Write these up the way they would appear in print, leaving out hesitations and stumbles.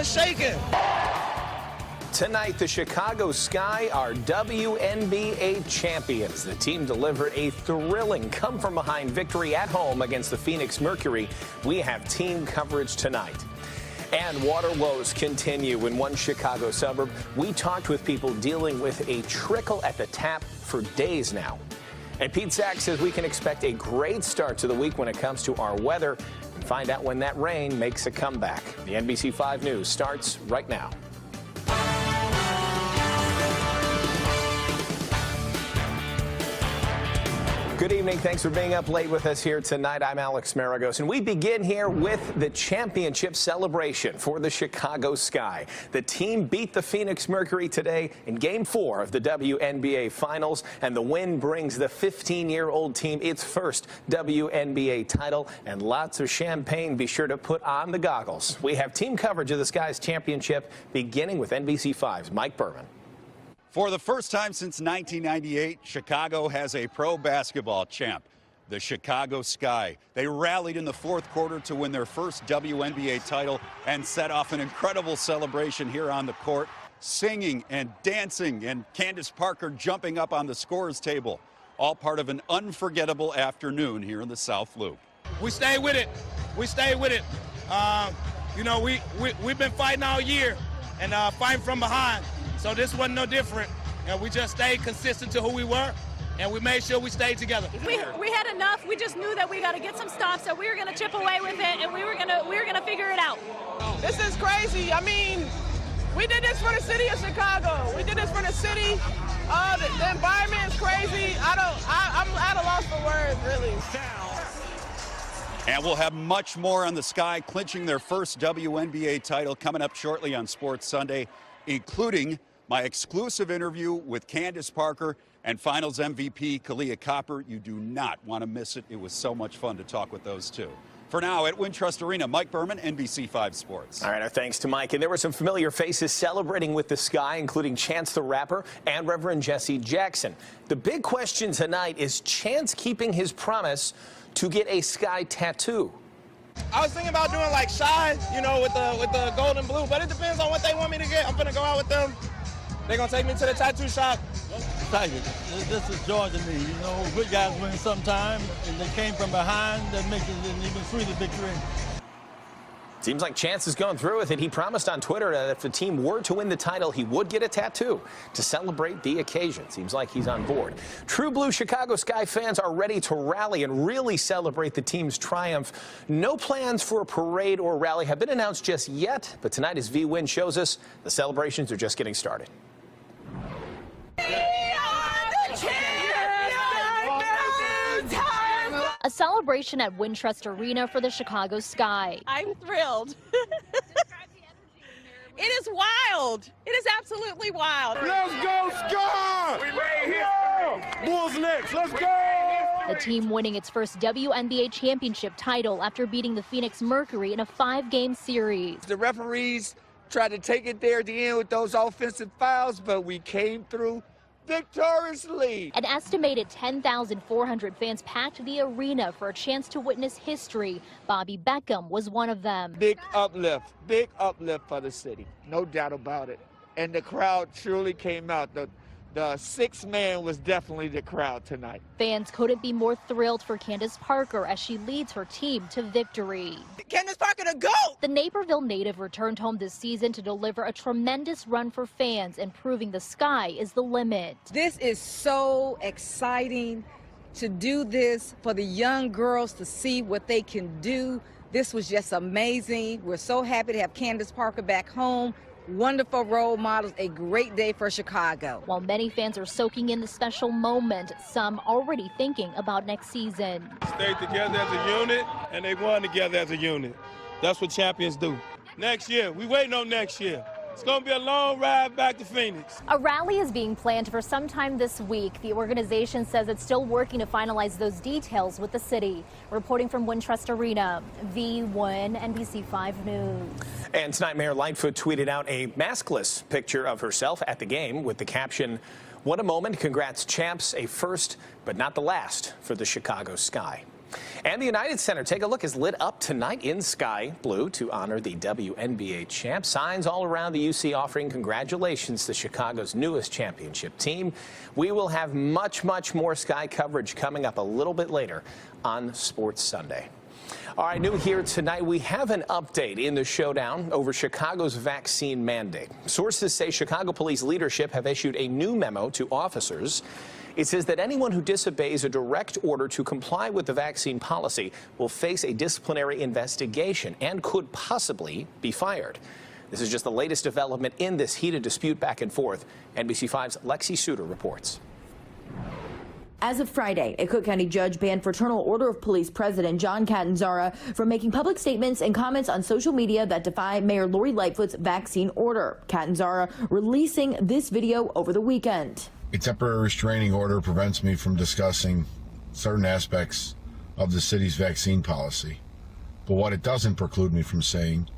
was shaking. Tonight, the Chicago Sky are WNBA champions. The team delivered a thrilling come-from-behind victory at home against the Phoenix Mercury. We have team coverage tonight. And water woes continue in one Chicago suburb. We talked with people dealing with a trickle at the tap for days now. And Pete Sack says we can expect a great start to the week when it comes to our weather. And find out when that rain makes a comeback. The NBC 5 News starts right now. Good evening. Thanks for being up late with us here tonight. I'm Alex Maragos, and we begin here with the championship celebration for the Chicago Sky. The team beat the Phoenix Mercury today in Game 4 of the WNBA Finals, and the win brings the 15-year-old team its first WNBA title and lots of champagne. Be sure to put on the goggles. We have team coverage of the Sky's championship, beginning with NBC 5's Mike Berman. For the first time since 1998, Chicago has a pro basketball champ, the Chicago Sky. They rallied in the fourth quarter to win their first WNBA title and set off an incredible celebration here on the court, singing and dancing, and Candace Parker jumping up on the scorer's table. All part of an unforgettable afternoon here in the South Loop. We stayed with it. We stayed with it. You know, we've been fighting all year and fighting from behind. So this wasn't no different. We just stayed consistent to who we were, and we made sure we stayed together. We had enough. We just knew that we got to get some stops, so we were going to chip away with it, and we were gonna figure it out. This is crazy. I mean, we did this for the city of Chicago. We did this for the city. The environment is crazy. I'm at a loss for words, really. And we'll have much more on the Sky clinching their first WNBA title coming up shortly on Sports Sunday, including my exclusive interview with Candace Parker and Finals MVP Kahleah Copper. You do not want to miss it. It was so much fun to talk with those two. For now, at Wintrust Arena, Mike Berman, NBC 5 Sports. All right, our thanks to Mike. And there were some familiar faces celebrating with the Sky, including Chance the Rapper and Reverend Jesse Jackson. The big question tonight is Chance keeping his promise to get a Sky tattoo. I was thinking about doing like Shy, you know, with the gold and blue, but it depends on what they want me to get. I'm gonna go out with them. They're gonna take me to the tattoo shop. Excited. This is joy to me. You know, good guys win sometime, and they came from behind. That makes it an even sweeter victory. Seems like Chance is going through with it. He promised on Twitter that if the team were to win the title, he would get a tattoo to celebrate the occasion. Seems like he's on board. True blue Chicago Sky fans are ready to rally and really celebrate the team's triumph. No plans for a parade or rally have been announced just yet, but tonight, as V-Win shows us, the celebrations are just getting started. A celebration at Wintrust Arena for the Chicago Sky. I'm thrilled. It is wild. It is absolutely wild. Let's go, Sky! We made history. Bulls next. Let's go! The team winning its first WNBA championship title after beating the Phoenix Mercury in a 5-game series. The referees tried to take it there at the end with those offensive fouls, but we came through victoriously. An estimated 10,400 fans packed the arena for a chance to witness history. Bobby Beckham was one of them. Big uplift for the city, no doubt about it. And the crowd truly came out. The sixth man was definitely the crowd tonight. Fans couldn't be more thrilled for Candace Parker as she leads her team to victory. Candace Parker to go! The Naperville native returned home this season to deliver a tremendous run for fans and proving the sky is the limit. This is so exciting to do this for the young girls to see what they can do. This was just amazing. We're so happy to have Candace Parker back home. Wonderful role models, a great day for Chicago. While many fans are soaking in the special moment, some already thinking about next season. Stayed together as a unit, and they won together as a unit. That's what champions do. Next year, we waiting on next year. It's going to be a long ride back to Phoenix. A rally is being planned for sometime this week. The organization says it's still working to finalize those details with the city. Reporting from Wintrust Arena, V1 NBC 5 News. And tonight, Mayor Lightfoot tweeted out a maskless picture of herself at the game with the caption, "What a moment. Congrats, champs. A first, but not the last for the Chicago Sky." And the United Center, take a look, is lit up tonight in sky blue to honor the WNBA champ. Signs all around the UC offering congratulations to Chicago's newest championship team. We will have much more sky coverage coming up a little bit later on Sports Sunday. All right, new here tonight, we have an update in the showdown over Chicago's vaccine mandate. Sources say Chicago police leadership have issued a new memo to officers. It says that anyone who disobeys a direct order to comply with the vaccine policy will face a disciplinary investigation and could possibly be fired. This is just the latest development in this heated dispute back and forth. NBC5's Lexi Suter reports. As of Friday, a Cook County judge banned Fraternal Order of Police President John Catanzara from making public statements and comments on social media that defy Mayor Lori Lightfoot's vaccine order. Catanzara releasing this video over the weekend. A temporary restraining order prevents me from discussing certain aspects of the city's vaccine policy. But what it doesn't preclude me from saying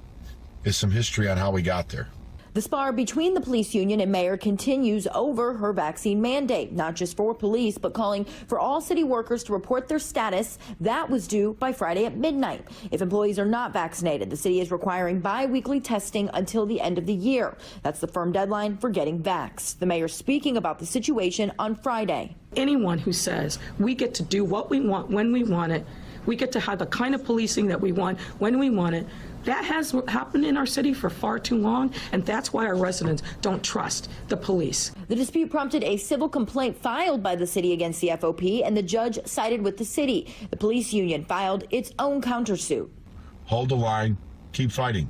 is some history on how we got there. The spar between the police union and mayor continues over her vaccine mandate, not just for police, but calling for all city workers to report their status. That was due by Friday at midnight. If employees are not vaccinated, the city is requiring bi-weekly testing until the end of the year. That's the firm deadline for getting vaxxed. The mayor speaking about the situation on Friday. Anyone who says we get to do what we want when we want it, we get to have the kind of policing that we want when we want it, that has happened in our city for far too long, and that's why our residents don't trust the police. The dispute prompted a civil complaint filed by the city against the FOP, and the judge sided with the city. The police union filed its own countersuit. Hold the line, keep fighting.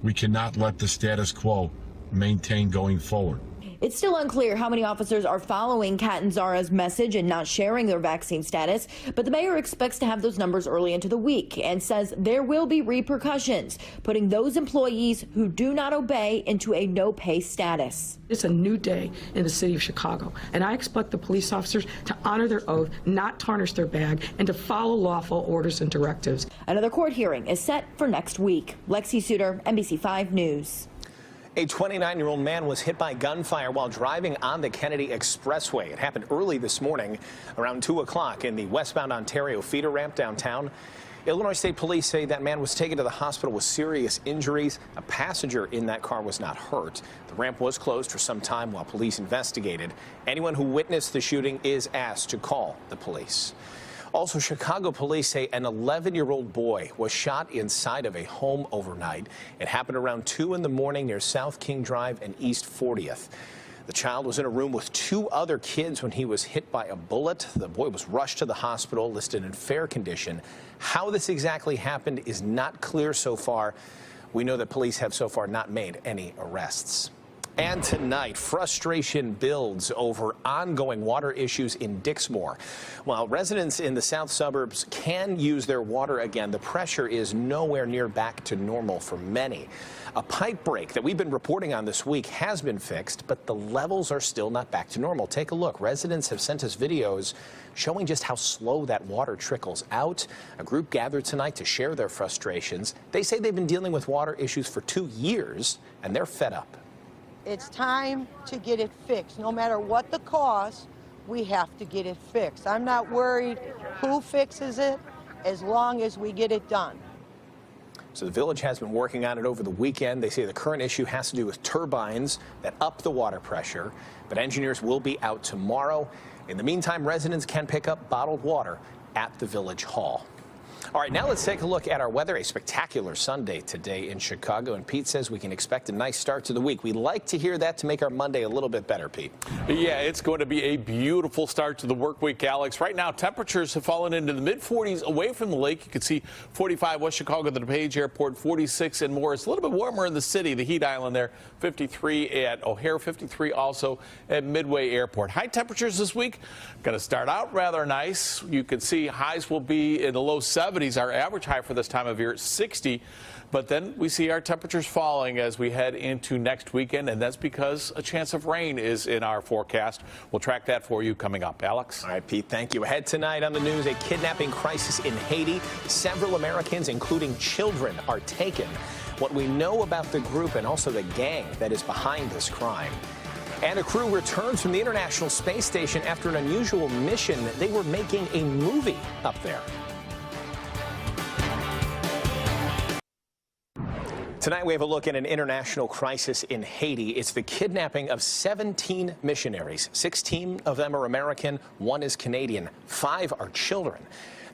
We cannot let the status quo maintain going forward. It's still unclear how many officers are following Catanzara's message and not sharing their vaccine status, but the mayor expects to have those numbers early into the week and says there will be repercussions, putting those employees who do not obey into a no-pay status. It's a new day in the city of Chicago, and I expect the police officers to honor their oath, not tarnish their badge, and to follow lawful orders and directives. Another court hearing is set for next week. Lexi Suter, NBC5 News. A 29-year-old man was hit by gunfire while driving on the Kennedy Expressway. It happened early this morning around 2 o'clock in the westbound Ontario feeder ramp downtown. Illinois State Police say that man was taken to the hospital with serious injuries. A passenger in that car was not hurt. The ramp was closed for some time while police investigated. Anyone who witnessed the shooting is asked to call the police. Also, Chicago police say an 11-year-old boy was shot inside of a home overnight. It happened around 2 in the morning near South King Drive and East 40th. The child was in a room with 2 other kids when he was hit by a bullet. The boy was rushed to the hospital, listed in fair condition. How this exactly happened is not clear so far. We know that police have so far not made any arrests. And tonight, frustration builds over ongoing water issues in Dixmoor. While residents in the south suburbs can use their water again, the pressure is nowhere near back to normal for many. A pipe break that we've been reporting on this week has been fixed, but the levels are still not back to normal. Take a look. Residents have sent us videos showing just how slow that water trickles out. A group gathered tonight to share their frustrations. They say they've been dealing with water issues for 2 years, and they're fed up. It's time to get it fixed. No matter what the cost, we have to get it fixed. I'm not worried who fixes it as long as we get it done. So the village has been working on it over the weekend. They say the current issue has to do with turbines that up the water pressure, but engineers will be out tomorrow. In the meantime, residents can pick up bottled water at the village hall. All right, now let's take a look at our weather. A spectacular Sunday today in Chicago, and Pete says we can expect a nice start to the week. We like to hear that to make our Monday a little bit better, Pete. Yeah, it's going to be a beautiful start to the work week, Alex. Right now, temperatures have fallen into the mid-40s away from the lake. You can see 45 West Chicago, the DePage Airport, 46 and more. It's a little bit warmer in the city, the Heat Island there, 53 at O'Hare, 53 also at Midway Airport. High temperatures this week going to start out rather nice. You can see highs will be in the low 70s. Our average high for this time of year is 60, but then we see our temperatures falling as we head into next weekend, and that's because a chance of rain is in our forecast. We'll track that for you coming up. Alex? All right, Pete, thank you. Ahead tonight on the news, a kidnapping crisis in Haiti. Several Americans, including children, are taken. What we know about the group and also the gang that is behind this crime. And a crew returns from the International Space Station after an unusual mission. They were making a movie up there. Tonight we have a look at an international crisis in Haiti. It's the kidnapping of 17 missionaries. 16 of them are American, 1 is Canadian, 5 are children.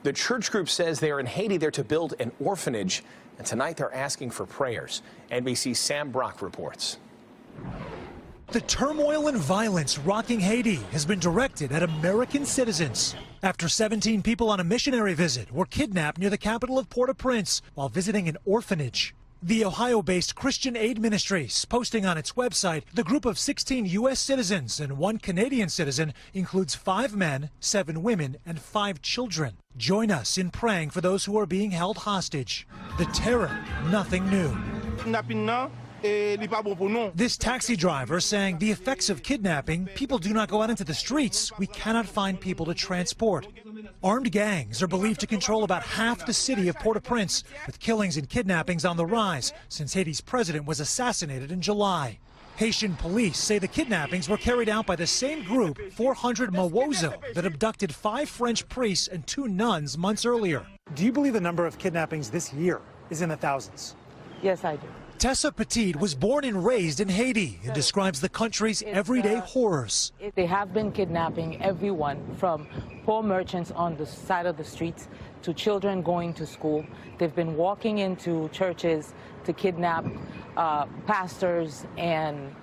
The church group says they are in Haiti there to build an orphanage, and tonight they're asking for prayers. NBC's Sam Brock reports. The turmoil and violence rocking Haiti has been directed at American citizens after 17 people on a missionary visit were kidnapped near the capital of Port-au-Prince while visiting an orphanage. The Ohio-based Christian Aid Ministries posting on its website the group of 16 U.S. citizens and 1 Canadian citizen includes 5 men, 7 women, and 5 children. Join us in praying for those who are being held hostage. The terror, nothing new. This taxi driver saying the effects of kidnapping, people do not go out into the streets. We cannot find people to transport. Armed gangs are believed to control about half the city of Port-au-Prince, with killings and kidnappings on the rise since Haiti's president was assassinated in July. Haitian police say the kidnappings were carried out by the same group, 400 Mawozo, that abducted 5 French priests and 2 nuns months earlier. Do you believe the number of kidnappings this year is in the thousands? Yes, I do. Tessa Petit was born and raised in Haiti and describes the country's everyday horrors. They have been kidnapping everyone from poor merchants on the side of the streets to children going to school. They've been walking into churches to kidnap pastors and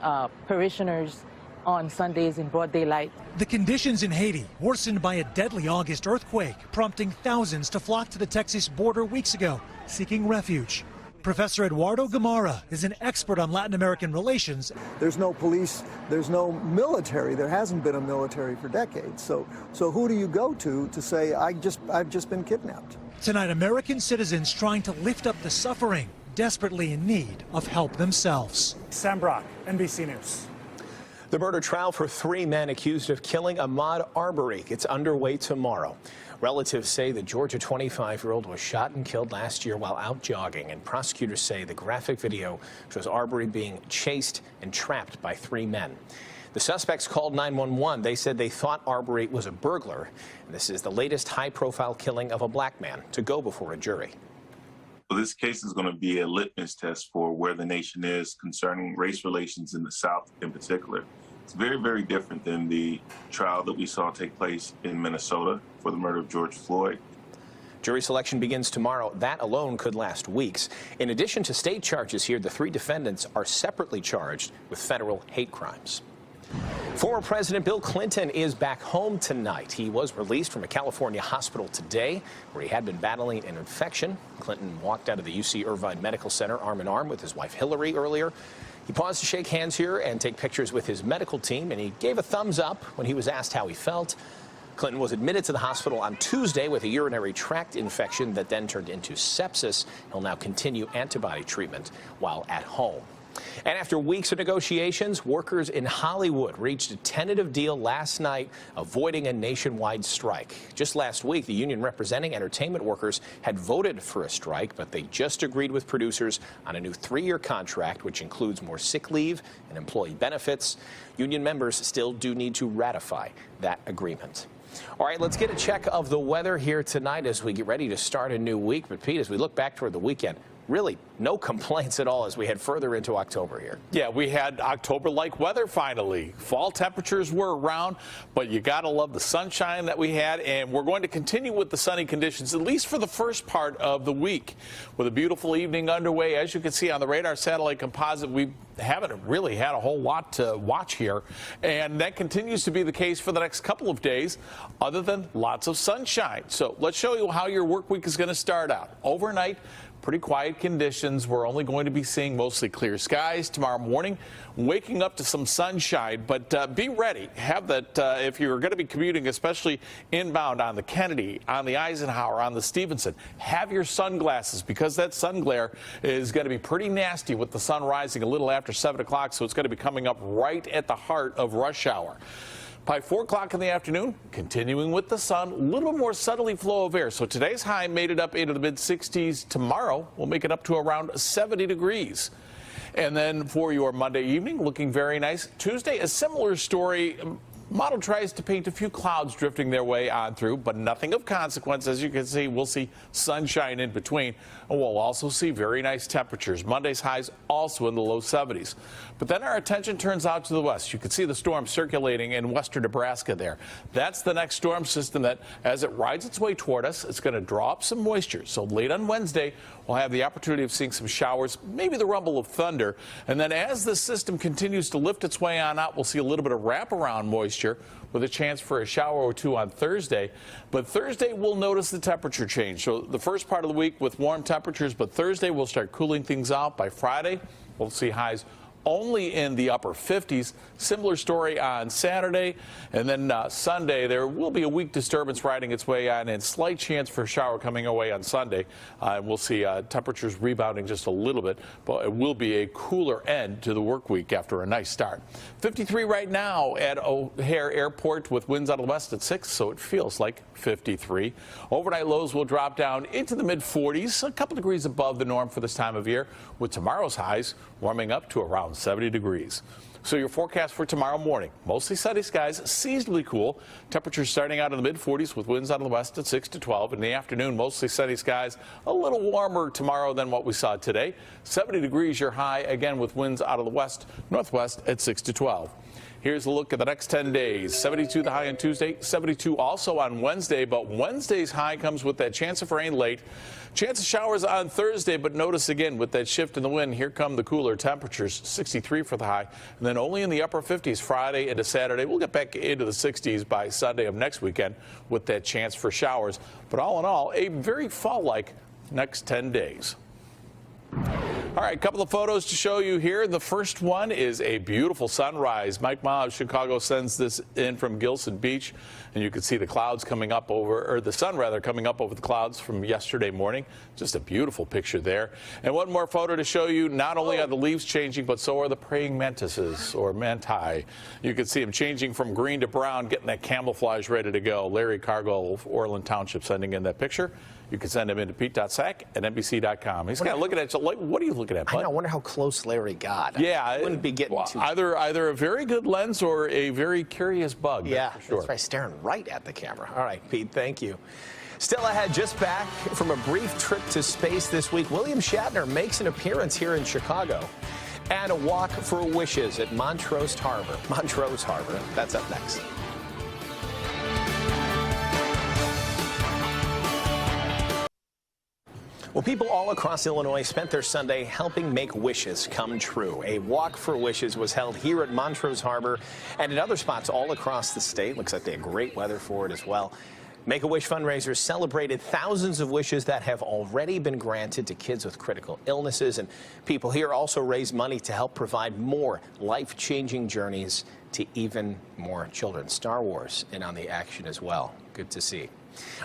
parishioners on Sundays in broad daylight. The conditions in Haiti worsened by a deadly August earthquake, prompting thousands to flock to the Texas border weeks ago, seeking refuge. Professor Eduardo Gamarra is an expert on Latin American relations. There's no police, there's no military. There hasn't been a military for decades. So who do you go to say, I've just been kidnapped? Tonight, American citizens trying to lift up the suffering, desperately in need of help themselves. Sam Brock, NBC News. The murder trial for 3 men accused of killing Ahmaud Arbery gets underway tomorrow. Relatives say the Georgia 25-year-old was shot and killed last year while out jogging, and prosecutors say the graphic video shows Arbery being chased and trapped by 3 men. The suspects called 911. They said they thought Arbery was a burglar. And this is the latest high-profile killing of a black man to go before a jury. This case is going to be a litmus test for where the nation is concerning race relations in the South in particular. It's very, very different than the trial that we saw take place in Minnesota for the murder of George Floyd. Jury selection begins tomorrow. That alone could last weeks. In addition to state charges here, the 3 defendants are separately charged with federal hate crimes. Former President Bill Clinton is back home tonight. He was released from a California hospital today where he had been battling an infection. Clinton walked out of the UC Irvine Medical Center arm in arm with his wife Hillary earlier. He paused to shake hands here and take pictures with his medical team, and he gave a thumbs up when he was asked how he felt. Clinton was admitted to the hospital on Tuesday with a urinary tract infection that then turned into sepsis. He'll now continue antibody treatment while at home. And after weeks of negotiations, workers in Hollywood reached a tentative deal last night, avoiding a nationwide strike. Just last week, the union representing entertainment workers had voted for a strike, but they just agreed with producers on a new 3-year contract, which includes more sick leave and employee benefits. Union members still do need to ratify that agreement. All right, let's get a check of the weather here tonight as we get ready to start a new week. But, Pete, as we look back toward the weekend, really no complaints at all as we head further into October here. Yeah, we had October-like weather finally. Fall temperatures were around, but you got to love the sunshine that we had, and we're going to continue with the sunny conditions, at least for the first part of the week. With a beautiful evening underway, as you can see on the radar satellite composite, we haven't really had a whole lot to watch here, and that continues to be the case for the next couple of days, other than lots of sunshine. So let's show you how your work week is going to start out. Overnight, pretty quiet conditions. We're only going to be seeing mostly clear skies tomorrow morning, waking up to some sunshine, but be ready. Have that if you're going to be commuting, especially inbound on the Kennedy, on the Eisenhower, on the Stevenson, have your sunglasses because that sun glare is going to be pretty nasty with the sun rising a little after 7 o'clock, so it's going to be coming up right at the heart of rush hour. By 4 o'clock in the afternoon, continuing with the sun, a little bit more southerly flow of air. So today's high made it up into the mid-60s. Tomorrow, we'll make it up to around 70 degrees. And then for your Monday evening, looking very nice. Tuesday, a similar story. Model tries to paint a few clouds drifting their way on through, but nothing of consequence. As you can see, we'll see sunshine in between, and we'll also see very nice temperatures. Monday's highs also in the low 70s. But then our attention turns out to the west. You can see the storm circulating in western Nebraska there. That's the next storm system that, as it rides its way toward us, it's going to draw up some moisture. So late on Wednesday, we'll have the opportunity of seeing some showers, maybe the rumble of thunder. And then as the system continues to lift its way on out, we'll see a little bit of wraparound moisture with a chance for a shower or two on Thursday. But Thursday, we'll notice the temperature change. So the first part of the week with warm temperatures, but Thursday, we'll start cooling things out. By Friday, we'll see highs only in the upper 50s. Similar story on Saturday. And then Sunday, there will be a weak disturbance riding its way on and slight chance for a shower coming away on Sunday. We'll see temperatures rebounding just a little bit, but it will be a cooler end to the work week after a nice start. 53 right now at O'Hare Airport with winds out of the west at 6, so it feels like 53. Overnight lows will drop down into the mid-40s, a couple degrees above the norm for this time of year, with tomorrow's highs warming up to around 70 degrees. So your forecast for tomorrow morning, mostly sunny skies, seasonably cool. Temperatures starting out in the mid-40s with winds out of the west at 6 to 12. In the afternoon, mostly sunny skies, a little warmer tomorrow than what we saw today. 70 degrees your high, again with winds out of the west, northwest at 6 to 12. Here's a look at the next 10 days. 72 the high on Tuesday, 72 also on Wednesday, but Wednesday's high comes with that chance of rain late. Chance of showers on Thursday, but notice again with that shift in the wind, here come the cooler temperatures, 63 for the high, and then only in the upper 50s Friday into Saturday. We'll get back into the 60s by Sunday of next weekend with that chance for showers. But all in all, a very fall-like next 10 days. All right, a couple of photos to show you here. The first one is a beautiful sunrise. Mike Ma of Chicago sends this in from Gilson Beach, and you can see the clouds coming up over, or the sun rather, coming up over the clouds from yesterday morning. Just a beautiful picture there. And one more photo to show you. Not only are the leaves changing, but so are the praying mantises, or manti. You can see them changing from green to brown, getting that camouflage ready to go. Larry Cargill of Orland Township sending in that picture. You can send him into pete.sack@nbc.com. He's kind of looking at you like, what are you looking at, bud? I know, I wonder how close Larry got. Yeah. I wouldn't be getting too... Either a very good lens or a very curious bug. Yeah, for sure. That's right, staring right at the camera. All right, Pete, thank you. Still ahead, just back from a brief trip to space this week, William Shatner makes an appearance here in Chicago. And a walk for wishes at Montrose Harbor. Montrose Harbor. That's up next. Well, people all across Illinois spent their Sunday helping make wishes come true. A walk for wishes was held here at Montrose Harbor and at other spots all across the state. Looks like they had great weather for it as well. Make-A-Wish fundraisers celebrated thousands of wishes that have already been granted to kids with critical illnesses. And people here also raised money to help provide more life-changing journeys to even more children. Star Wars in on the action as well. Good to see.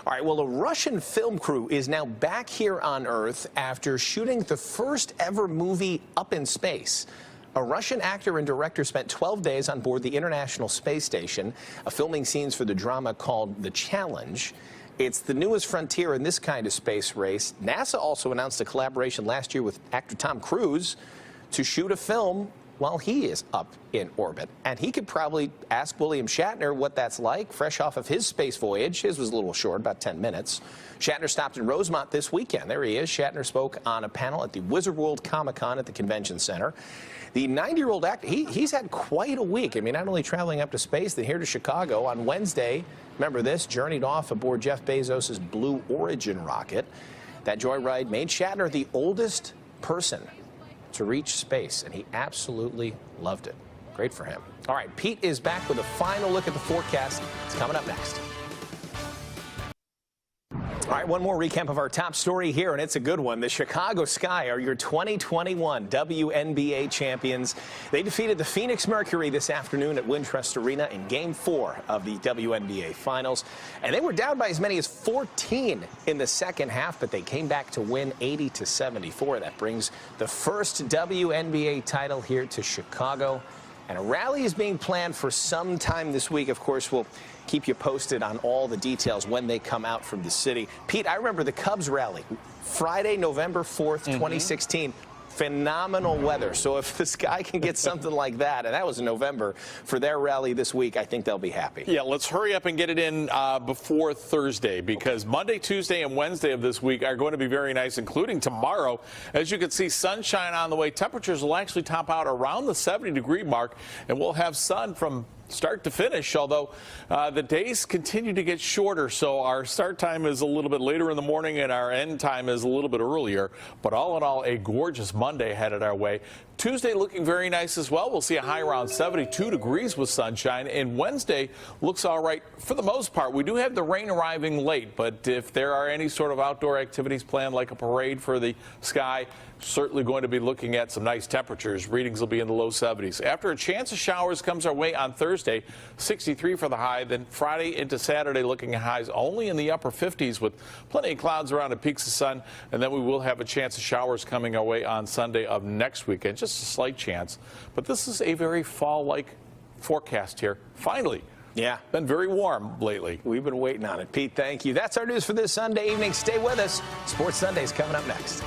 All right, well, a Russian film crew is now back here on Earth after shooting the first ever movie up in space. A Russian actor and director spent 12 days on board the International Space Station, filming scenes for the drama called The Challenge. It's the newest frontier in this kind of space race. NASA also announced a collaboration last year with actor Tom Cruise to shoot a film while he is up in orbit. And he could probably ask William Shatner what that's like, fresh off of his space voyage. His was a little short, about 10 minutes. Shatner stopped in Rosemont this weekend. There he is. Shatner spoke on a panel at the Wizard World Comic-Con at the Convention Center. The 90-year-old actor, he's had quite a week. I mean, not only traveling up to space, then here to Chicago on Wednesday. Remember this, journeyed off aboard Jeff Bezos' Blue Origin rocket. That joyride made Shatner the oldest person to reach space, and he absolutely loved it. Great for him. All right, Pete is back with a final look at the forecast. It's coming up next. All right, one more recap of our top story here, and it's a good one. The Chicago Sky are your 2021 WNBA champions. They defeated the Phoenix Mercury this afternoon at Wintrust Arena in Game 4 of the WNBA Finals. And they were down by as many as 14 in the second half, but they came back to win 80-74. That brings the first WNBA title here to Chicago. And a rally is being planned for some time this week. Of course, we'll keep you posted on all the details when they come out from the city. Pete, I remember the Cubs rally, Friday, November 4th, 2016. phenomenal weather. So if the Sky can get something like that, and that was in November, for their rally this week, I think they'll be happy. Yeah, let's hurry up and get it in before Thursday, because Monday, Tuesday, and Wednesday of this week are going to be very nice, including tomorrow. As you can see, sunshine on the way. Temperatures will actually top out around the 70-degree mark, and we'll have sun from start to finish, although the days continue to get shorter, so our start time is a little bit later in the morning and our end time is a little bit earlier. But all in all, a gorgeous Monday headed our way. Tuesday looking very nice as well. We'll see a high around 72 degrees with sunshine, and Wednesday looks all right for the most part. We do have the rain arriving late, but if there are any sort of outdoor activities planned, like a parade for the Sky, certainly going to be looking at some nice temperatures. Readings will be in the low 70s. After a chance of showers comes our way on Thursday, 63 for the high. Then Friday into Saturday, looking at highs only in the upper 50s with plenty of clouds around and peaks of sun. And then we will have a chance of showers coming our way on Sunday of next weekend. Just a slight chance. But this is a very fall-like forecast here. Finally. Yeah. Been very warm lately. We've been waiting on it. Pete, thank you. That's our news for this Sunday evening. Stay with us. Sports Sunday is coming up next.